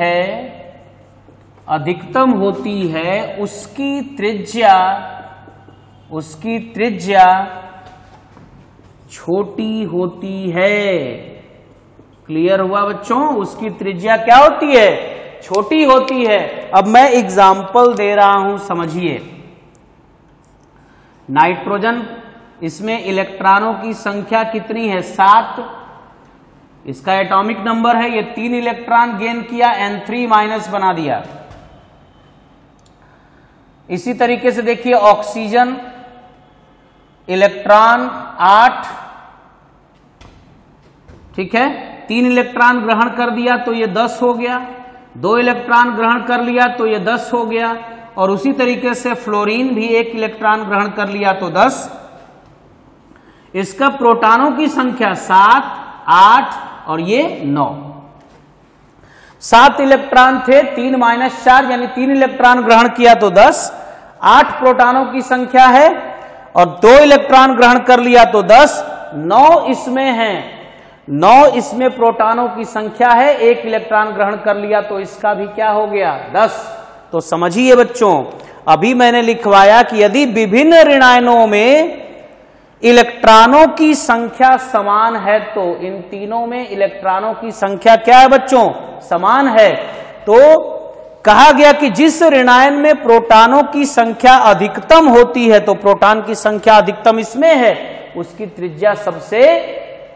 है, उसकी त्रिज्या छोटी होती है। क्लियर हुआ बच्चों? उसकी त्रिज्या क्या होती है, छोटी होती है। अब मैं एग्जाम्पल दे रहा हूं, समझिए। नाइट्रोजन, इसमें इलेक्ट्रॉनों की संख्या कितनी है? 7। इसका एटॉमिक नंबर है, ये 3 इलेक्ट्रॉन गेन किया, N3 माइनस बना दिया। इसी तरीके से देखिए ऑक्सीजन, इलेक्ट्रॉन 8, ठीक है, 3 इलेक्ट्रॉन ग्रहण कर दिया तो ये 10 हो गया, 2 इलेक्ट्रॉन ग्रहण कर लिया तो ये 10 हो गया, और उसी तरीके से फ्लोरीन भी 1 इलेक्ट्रॉन ग्रहण कर लिया तो 10। इसका प्रोटॉनों की संख्या 7, 8 और ये 9। 7 इलेक्ट्रॉन थे, 3 माइनस 4 यानी 3 इलेक्ट्रॉन ग्रहण किया तो 10। 8 प्रोटॉनों की संख्या है और 2 इलेक्ट्रॉन ग्रहण कर लिया तो 10। 9 इसमें है, 9 इसमें प्रोटॉनों की संख्या है, 1 इलेक्ट्रॉन ग्रहण कर लिया तो इसका भी क्या हो गया? 10। तो समझिए बच्चों, अभी मैंने लिखवाया कि यदि विभिन्न ऋणायनों में इलेक्ट्रॉनों की संख्या समान है तो इन तीनों में इलेक्ट्रॉनों की संख्या क्या है बच्चों? समान है। तो कहा गया कि जिस ऋणायन में प्रोटॉनों की संख्या अधिकतम होती है, तो प्रोटॉन की संख्या अधिकतम इसमें है, उसकी त्रिज्या सबसे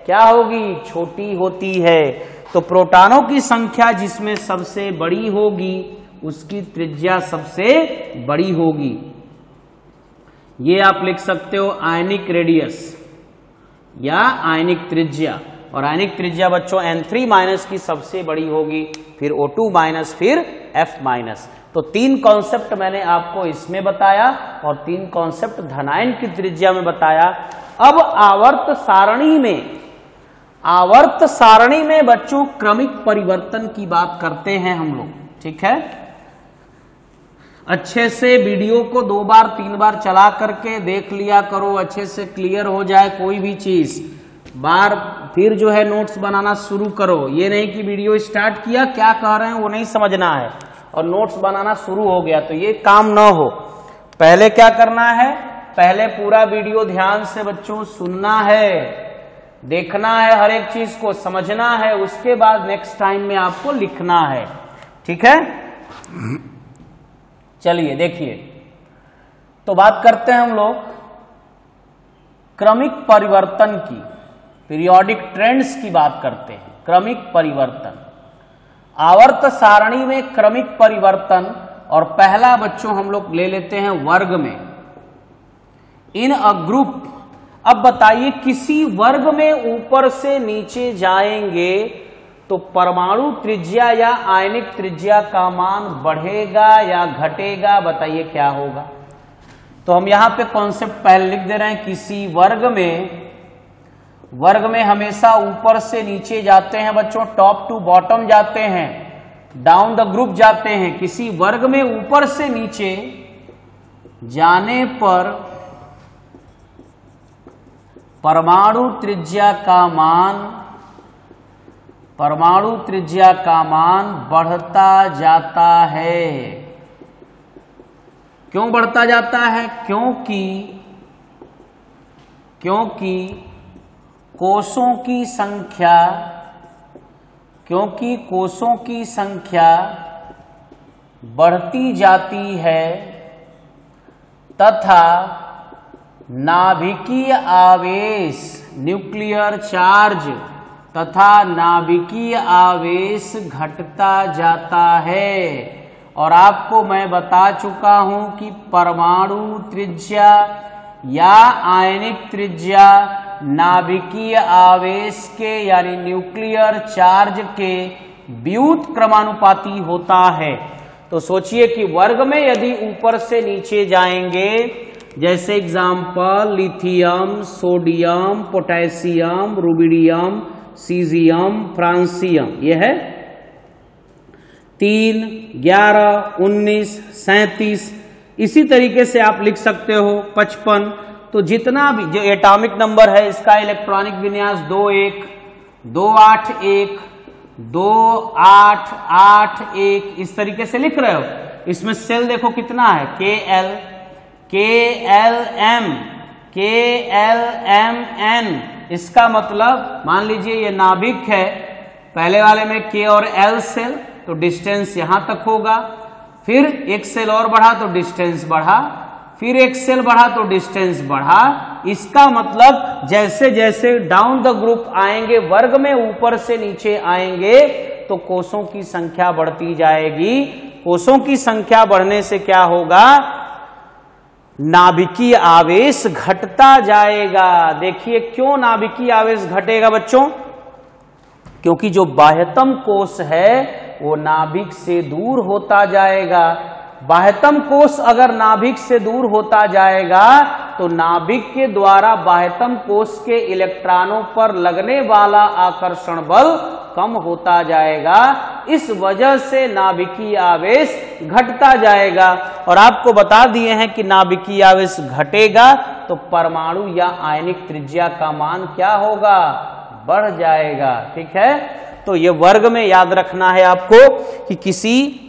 क्या होगी? छोटी होती है। तो प्रोटॉनों की संख्या जिसमें सबसे बड़ी होगी उसकी त्रिज्या सबसे बड़ी होगी। ये आप लिख सकते हो आयनिक रेडियस या आयनिक त्रिज्या, और आयनिक त्रिज्या बच्चों N3 माइनस की सबसे बड़ी होगी, फिर O2 माइनस, फिर F माइनस। तो 3 कॉन्सेप्ट मैंने आपको इसमें बताया और 3 कॉन्सेप्ट धनायन की त्रिज्या में बताया। अब आवर्त सारणी में बच्चों क्रमिक परिवर्तन की बात करते हैं हम लोग, ठीक है। अच्छे से वीडियो को 2 बार 3 बार चला करके देख लिया करो, अच्छे से क्लियर हो जाए कोई भी चीज। बार फिर जो है नोट्स बनाना शुरू करो। ये नहीं कि वीडियो स्टार्ट किया, क्या कह रहे हैं वो नहीं समझना है और नोट्स बनाना शुरू हो गया, तो ये काम ना हो। पहले क्या करना है? पहले पूरा वीडियो ध्यान से बच्चों सुनना है, देखना है, हर एक चीज को समझना है, उसके बाद नेक्स्ट टाइम में आपको लिखना है, ठीक है। चलिए देखिए, तो बात करते हैं हम लोग क्रमिक परिवर्तन की, पीरियोडिक ट्रेंड्स की बात करते हैं। क्रमिक परिवर्तन, आवर्त सारणी में क्रमिक परिवर्तन, और पहला बच्चों हम लोग ले लेते हैं वर्ग में, इन अ ग्रुप। अब बताइए, किसी वर्ग में ऊपर से नीचे जाएंगे तो परमाणु त्रिज्या या आयनिक त्रिज्या का मान बढ़ेगा या घटेगा? बताइए क्या होगा। तो हम यहां पे कॉन्सेप्ट पहले लिख दे रहे हैं। किसी वर्ग में हमेशा ऊपर से नीचे जाते हैं बच्चों, टॉप टू बॉटम जाते हैं, डाउन द ग्रुप जाते हैं। किसी वर्ग में ऊपर से नीचे जाने पर परमाणु त्रिज्या का मान बढ़ता जाता है। क्यों बढ़ता जाता है? क्योंकि कोषों की संख्या बढ़ती जाती है तथा नाभिकीय आवेश, न्यूक्लियर चार्ज तथा नाभिकीय आवेश घटता जाता है। और आपको मैं बता चुका हूं कि परमाणु त्रिज्या या आयनिक त्रिज्या नाभिकीय आवेश के यानी न्यूक्लियर चार्ज के व्युत क्रमानुपाती होता है। तो सोचिए कि वर्ग में यदि ऊपर से नीचे जाएंगे, जैसे example lithium, sodium, potassium, rubidium, caesium, francium, यह है 3, 11, 19, 37। इसी तरीके से आप लिख सकते हो 55। तो जितना भी जो एटॉमिक नंबर है इसका इलेक्ट्रॉनिक विन्यास 21, 281, 2881, इस तरीके से लिख रहे हो। इसमें सेल देखो कितना है, KL, KLM, KLMN। इसका मतलब मान लीजिए ये नाभिक है, पहले वाले में K और L सेल, तो डिस्टेंस यहां तक होगा, फिर एक सेल और बढ़ा तो डिस्टेंस बढ़ा, फिर एक सेल बढ़ा तो डिस्टेंस बढ़ा। इसका मतलब जैसे जैसे डाउन द ग्रुप आएंगे, वर्ग में ऊपर से नीचे आएंगे, तो कोषों की संख्या बढ़ती जाएगी। कोषों की संख्या बढ़ने से क्या होगा, नाभिकीय आवेश घटता जाएगा। देखिए क्यों नाभिकीय आवेश घटेगा बच्चों, क्योंकि जो बाह्यतम कोष है वो नाभिक से दूर होता जाएगा। बाह्यतम कोष अगर नाभिक से दूर होता जाएगा तो नाभिक के द्वारा बाह्यतम कोष के इलेक्ट्रॉनों पर लगने वाला आकर्षण बल कम होता जाएगा। इस वजह से नाभिकीय आवेश घटता जाएगा। और आपको बता दिए हैं कि नाभिकीय आवेश घटेगा तो परमाणु या आयनिक त्रिज्या का मान क्या होगा, बढ़ जाएगा। ठीक है, तो ये वर्ग में याद रखना है आपको कि किसी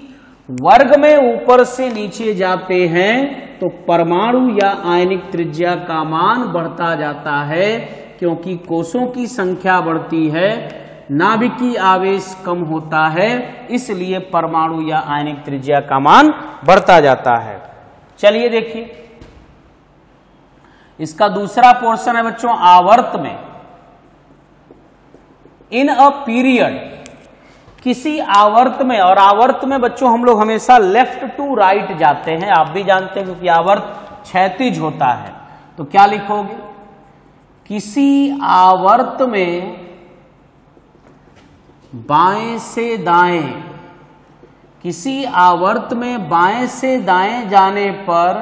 वर्ग में ऊपर से नीचे जाते हैं तो परमाणु या आयनिक त्रिज्या का मान बढ़ता जाता है, क्योंकि कोषों की संख्या बढ़ती है, नाभिकीय आवेश कम होता है, इसलिए परमाणु या आयनिक त्रिज्या का मान बढ़ता जाता है। चलिए देखिए इसका दूसरा पोर्शन है बच्चों, आवर्त में। इन अ पीरियड, किसी आवर्त में, और आवर्त में बच्चों हम लोग हमेशा लेफ्ट टू राइट जाते हैं, आप भी जानते हैं, क्योंकि आवर्त क्षैतिज होता है। तो क्या लिखोगे, किसी आवर्त में बाएं से दाएं, किसी आवर्त में बाएं से दाएं जाने पर,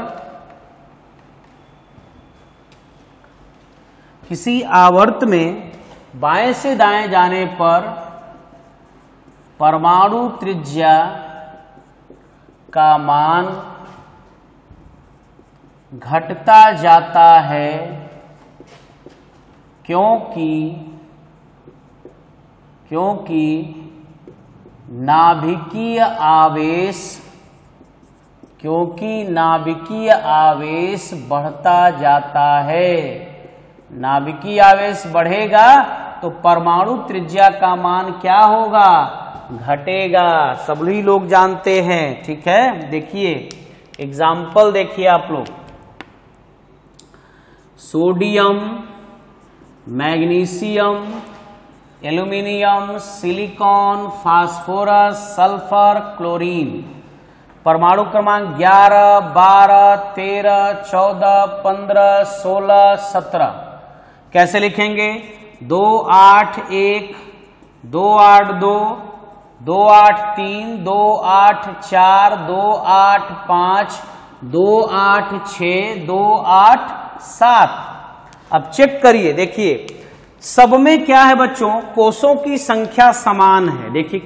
किसी आवर्त में बाएं से दाएं जाने पर परमाणु त्रिज्या का मान घटता जाता है, क्योंकि नाभिकीय आवेश बढ़ता जाता है। नाभिकीय आवेश बढ़ेगा तो परमाणु त्रिज्या का मान क्या होगा, घटेगा। सभी लोग जानते हैं। ठीक है, देखिए एग्जाम्पल देखिए आप लोग, sodium, magnesium, aluminium, silicon, phosphorus, sulphur, chlorine. परमाणु क्रमांक 11, 12, 13, 14, 15, 16, 17। कैसे लिखेंगे, 2, 8, 1, 2, 8, 2, 2, 8, 3, 2, 8, 4, 2, 8, 5, 2, 8, 6, 2, 8, 7। अब चेक करिए, देखिए सब में क्या है बच्चों, कोषों की संख्या समान है। देखिए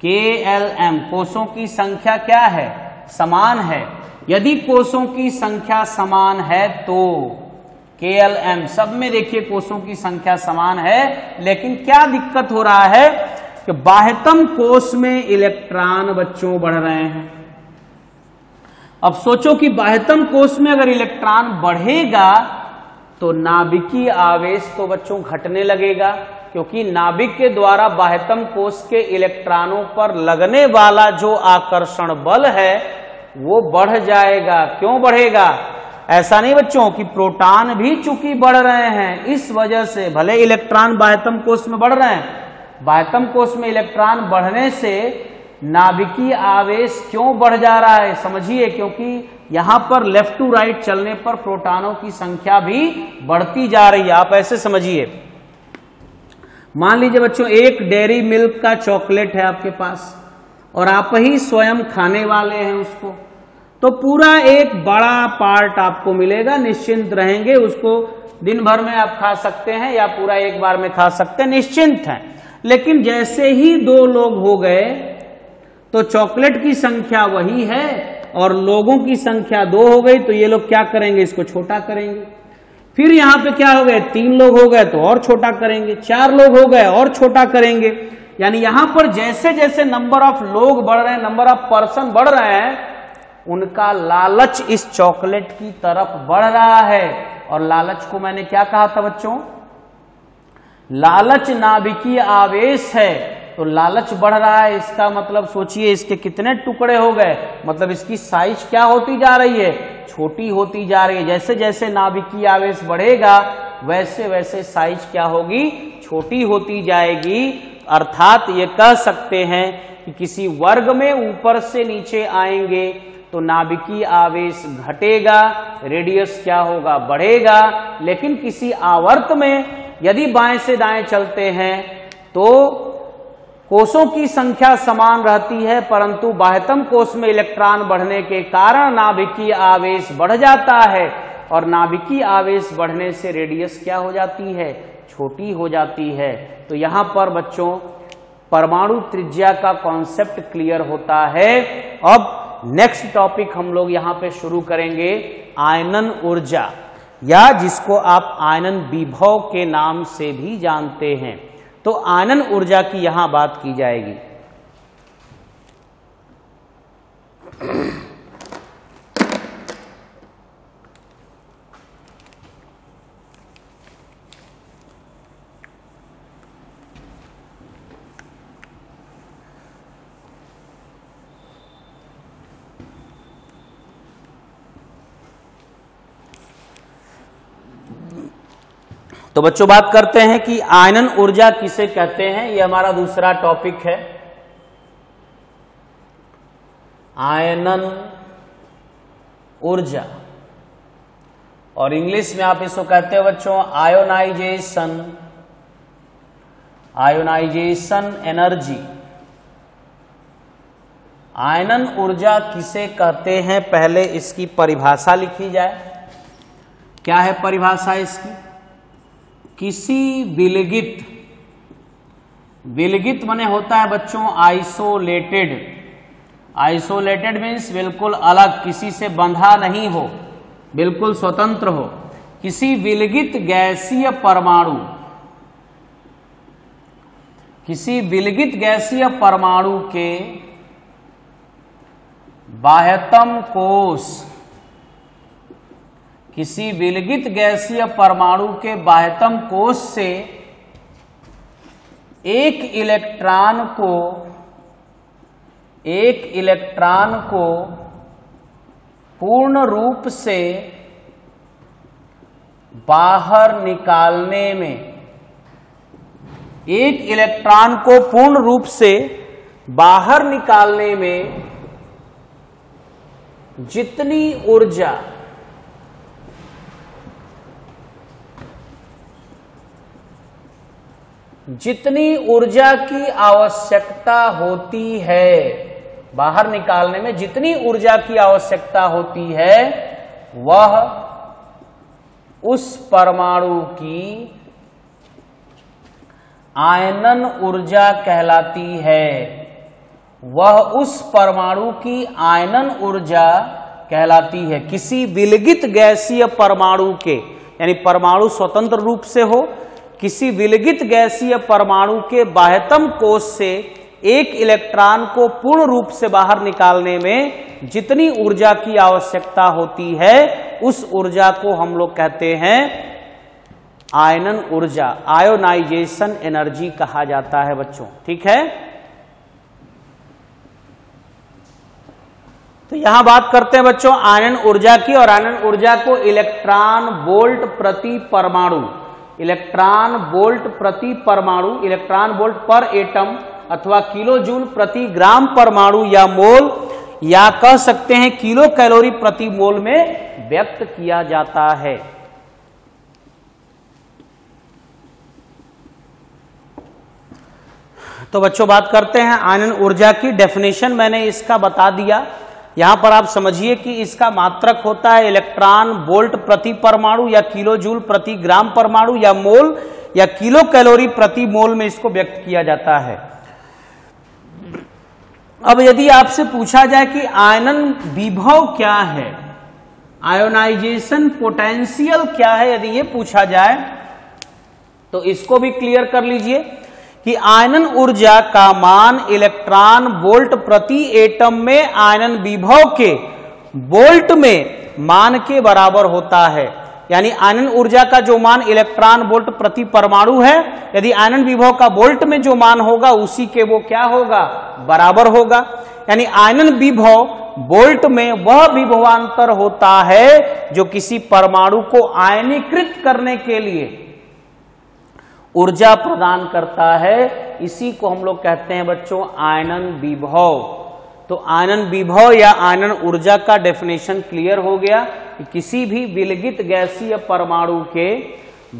KLM कोषों की संख्या क्या है, समान है। यदि कोषों की संख्या समान है तो KLM सब में देखिए कोषों की संख्या समान है, लेकिन क्या दिक्कत हो रहा है कि बाह्यतम कोष में इलेक्ट्रॉन बच्चों बढ़ रहे हैं। अब सोचो कि बाह्यतम कोष में अगर इलेक्ट्रॉन बढ़ेगा तो नाभिकीय आवेश तो बच्चों घटने लगेगा, क्योंकि नाभिक के द्वारा बाह्यतम कोष के इलेक्ट्रॉनों पर लगने वाला जो आकर्षण बल है वो बढ़ जाएगा। क्यों बढ़ेगा, ऐसा नहीं बच्चों कि प्रोटॉन भी चूंकि बढ़ रहे हैं, इस वजह से भले इलेक्ट्रॉन बाह्यतम कोष में बढ़ रहे हैं, बाह्यतम कोष में इलेक्ट्रॉन बढ़ने से नाभिकीय आवेश क्यों बढ़ जा रहा है, समझिए, क्योंकि यहां पर लेफ्ट टू राइट चलने पर प्रोटॉनों की संख्या भी बढ़ती जा रही है। आप ऐसे समझिए, मान लीजिए बच्चों एक डेयरी मिल्क का चॉकलेट है आपके पास और आप ही स्वयं खाने वाले हैं उसको, तो पूरा एक बड़ा पार्ट आपको मिलेगा, निश्चिंत रहेंगे, उसको दिन भर में आप खा सकते हैं या पूरा एक बार में खा सकते हैं, निश्चिंत हैं। लेकिन जैसे ही 2 लोग हो गए तो चॉकलेट की संख्या वही है और लोगों की संख्या 2 हो गई, तो ये लोग क्या करेंगे, इसको छोटा करेंगे। फिर यहां पे क्या हो गए, 3 लोग हो गए तो और छोटा करेंगे, 4 लोग हो गए और छोटा करेंगे। यानी यहां पर जैसे जैसे नंबर ऑफ लोग बढ़ रहे हैं, नंबर ऑफ पर्सन बढ़ रहे हैं, उनका लालच इस चॉकलेट की तरफ बढ़ रहा है। और लालच को मैंने क्या कहा था बच्चों, लालच नाभिकीय आवेश है। तो लालच बढ़ रहा है, इसका मतलब सोचिए इसके कितने टुकड़े हो गए, मतलब इसकी साइज क्या होती जा रही है, छोटी होती जा रही है। जैसे जैसे नाभिकीय आवेश बढ़ेगा वैसे वैसे साइज क्या होगी, छोटी होती जाएगी। अर्थात ये कह सकते हैं कि किसी वर्ग में ऊपर से नीचे आएंगे तो नाभिकीय आवेश घटेगा, रेडियस क्या होगा, बढ़ेगा। लेकिन किसी आवर्त में यदि बाएं से दाएं चलते हैं तो कोषों की संख्या समान रहती है, परंतु बाह्यतम कोष में इलेक्ट्रॉन बढ़ने के कारण नाभिकीय आवेश बढ़ जाता है, और नाभिकीय आवेश बढ़ने से रेडियस क्या हो जाती है, छोटी हो जाती है। तो यहां पर बच्चों परमाणु त्रिज्या का कॉन्सेप्ट क्लियर होता है। अब नेक्स्ट टॉपिक हम लोग यहां पे शुरू करेंगे, आयनन ऊर्जा, या जिसको आप आयनन विभव के नाम से भी जानते हैं। तो आयनन ऊर्जा की यहां बात की जाएगी। तो बच्चों बात करते हैं कि आयनन ऊर्जा किसे कहते हैं, यह हमारा दूसरा टॉपिक है। आयनन ऊर्जा, और इंग्लिश में आप इसको कहते हैं बच्चों आयोनाइजेशन, आयोनाइजेशन एनर्जी। आयनन ऊर्जा किसे कहते हैं, पहले इसकी परिभाषा लिखी जाए। क्या है परिभाषा इसकी, किसी विलगित, विलगित माने होता है बच्चों आइसोलेटेड, आइसोलेटेड मीन्स बिल्कुल अलग, किसी से बंधा नहीं हो, बिल्कुल स्वतंत्र हो। किसी विलगित गैसीय परमाणु, किसी विलगित गैसीय परमाणु के बाह्यतम कोष, किसी विलगित गैसीय परमाणु के बाह्यतम कोष से एक इलेक्ट्रॉन को पूर्ण रूप से बाहर निकालने में, एक इलेक्ट्रॉन को पूर्ण रूप से बाहर निकालने में जितनी ऊर्जा, जितनी ऊर्जा की आवश्यकता होती है, बाहर निकालने में जितनी ऊर्जा की आवश्यकता होती है, वह उस परमाणु की आयनन ऊर्जा कहलाती है। वह उस परमाणु की आयनन ऊर्जा कहलाती है। किसी विलगित गैसीय परमाणु के, यानी परमाणु स्वतंत्र रूप से हो, किसी विलगित गैसीय परमाणु के बाह्यतम कोष से एक इलेक्ट्रॉन को पूर्ण रूप से बाहर निकालने में जितनी ऊर्जा की आवश्यकता होती है, उस ऊर्जा को हम लोग कहते हैं आयनन ऊर्जा, आयोनाइजेशन एनर्जी कहा जाता है बच्चों। ठीक है, तो यहां बात करते हैं बच्चों आयनन ऊर्जा की, और आयनन ऊर्जा को इलेक्ट्रॉन वोल्ट प्रति परमाणु, इलेक्ट्रॉन वोल्ट प्रति परमाणु, इलेक्ट्रॉन वोल्ट पर एटम अथवा किलो जूल प्रति ग्राम परमाणु या मोल, या कह सकते हैं किलो कैलोरी प्रति मोल में व्यक्त किया जाता है। तो बच्चों बात करते हैं आयनन ऊर्जा की। डेफिनेशन मैंने इसका बता दिया, यहां पर आप समझिए कि इसका मात्रक होता है इलेक्ट्रॉन वोल्ट प्रति परमाणु या किलो जूल प्रति ग्राम परमाणु या मोल या किलो कैलोरी प्रति मोल में इसको व्यक्त किया जाता है। अब यदि आपसे पूछा जाए कि आयनन विभव क्या है, आयोनाइजेशन पोटेंशियल क्या है, यदि ये पूछा जाए तो इसको भी क्लियर कर लीजिए कि आयनन ऊर्जा का मान इलेक्ट्रॉन वोल्ट प्रति एटम में आयनन विभव के वोल्ट में मान के बराबर होता है। यानी आयनन ऊर्जा का जो मान इलेक्ट्रॉन वोल्ट प्रति परमाणु है, यदि आयनन विभव का वोल्ट में जो मान होगा उसी के वो क्या होगा, बराबर होगा। यानी आयनन विभव वोल्ट में वह विभवांतर होता है जो किसी परमाणु को आयनीकृत करने के लिए ऊर्जा प्रदान करता है। इसी को हम लोग कहते हैं बच्चों आयनन विभव। तो आयनन विभव या आयनन ऊर्जा का डेफिनेशन क्लियर हो गया कि किसी भी विलगित गैसीय परमाणु के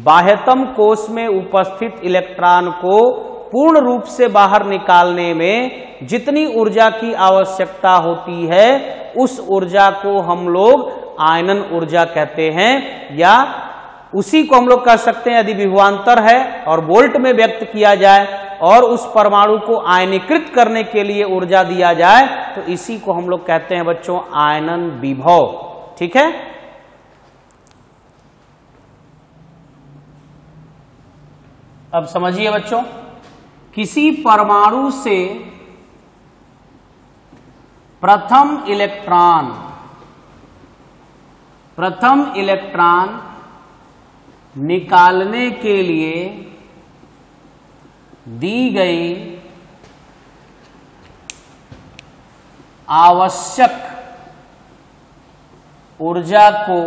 बाह्यतम कोश में उपस्थित इलेक्ट्रॉन को पूर्ण रूप से बाहर निकालने में जितनी ऊर्जा की आवश्यकता होती है उस ऊर्जा को हम लोग आयनन ऊर्जा कहते हैं, या उसी को हम लोग कह सकते हैं यदि विभवांतर है और वोल्ट में व्यक्त किया जाए और उस परमाणु को आयनीकृत करने के लिए ऊर्जा दिया जाए तो इसी को हम लोग कहते हैं बच्चों आयनन विभव। ठीक है। अब समझिए बच्चों, किसी परमाणु से प्रथम इलेक्ट्रॉन निकालने के लिए दी गई आवश्यक ऊर्जा को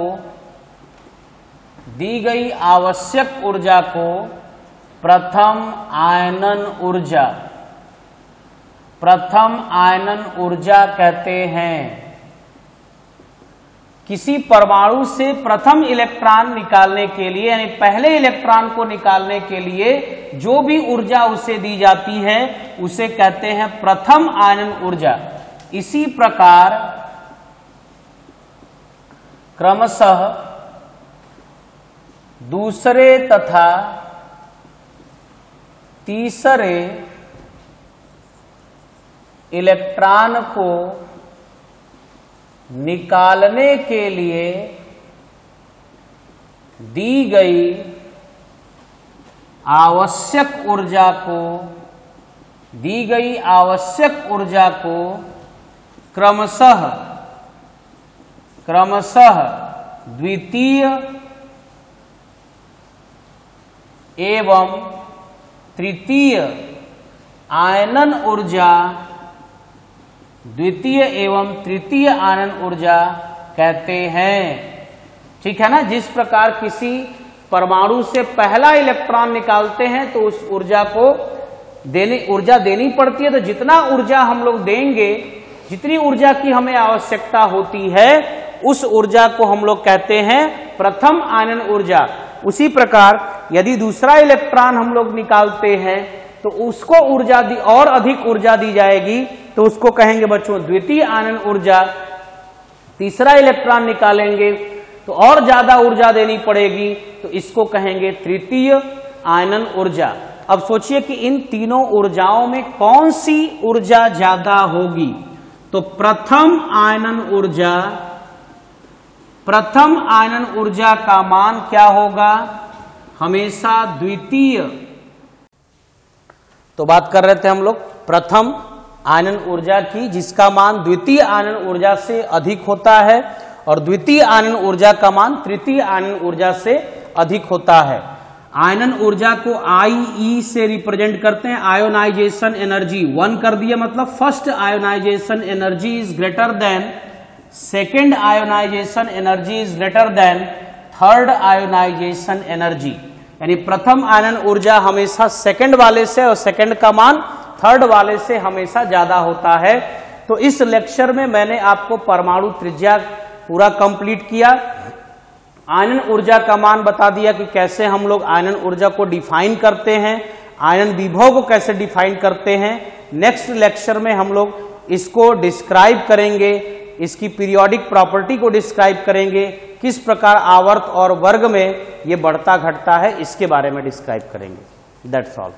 प्रथम आयनन ऊर्जा कहते हैं। किसी परमाणु से प्रथम इलेक्ट्रॉन निकालने के लिए यानी पहले इलेक्ट्रॉन को निकालने के लिए जो भी ऊर्जा उसे दी जाती है उसे कहते हैं प्रथम आयनन ऊर्जा। इसी प्रकार क्रमशः दूसरे तथा तीसरे इलेक्ट्रॉन को निकालने के लिए दी गई आवश्यक ऊर्जा को क्रमशः द्वितीय एवं तृतीय आयनन ऊर्जा कहते हैं। ठीक है ना। जिस प्रकार किसी परमाणु से पहला इलेक्ट्रॉन निकालते हैं तो उस ऊर्जा को ऊर्जा देनी पड़ती है, तो जितना ऊर्जा हम लोग देंगे, जितनी ऊर्जा की हमें आवश्यकता होती है उस ऊर्जा को हम लोग कहते हैं प्रथम आयनन ऊर्जा। उसी प्रकार यदि दूसरा इलेक्ट्रॉन हम लोग निकालते हैं तो उसको और अधिक ऊर्जा दी जाएगी तो उसको कहेंगे बच्चों द्वितीय आयनन ऊर्जा। तीसरा इलेक्ट्रॉन निकालेंगे तो और ज्यादा ऊर्जा देनी पड़ेगी तो इसको कहेंगे तृतीय आयनन ऊर्जा। अब सोचिए कि इन तीनों ऊर्जाओं में कौन सी ऊर्जा ज्यादा होगी। तो प्रथम आयनन ऊर्जा का मान क्या होगा, हमेशा द्वितीय। तो बात कर रहे थे हम लोग प्रथम आयनन ऊर्जा की, जिसका मान द्वितीय आयनन ऊर्जा से अधिक होता है, और द्वितीय आयनन ऊर्जा का मान तृतीय आयनन ऊर्जा से अधिक होता है। आयनन ऊर्जा को IE से रिप्रेजेंट करते हैं। आयोनाइजेशन एनर्जी 1 कर दिया, मतलब first ionization energy is greater than second ionization energy is greater than third ionization energy. यानी प्रथम आयनन ऊर्जा हमेशा सेकंड वाले से और सेकंड का मान थर्ड वाले से हमेशा ज्यादा होता है। तो इस लेक्चर में मैंने आपको परमाणु त्रिज्या पूरा कंप्लीट किया, आयनन ऊर्जा का मान बता दिया कि कैसे हम लोग आयनन ऊर्जा को डिफाइन करते हैं, आयनन विभव को कैसे डिफाइन करते हैं। नेक्स्ट लेक्चर में हम लोग इसको डिस्क्राइब करेंगे, इसकी पीरियोडिक प्रॉपर्टी को डिस्क्राइब करेंगे, किस प्रकार आवर्त और वर्ग में ये बढ़ता घटता है इसके बारे में डिस्क्राइब करेंगे। That's all.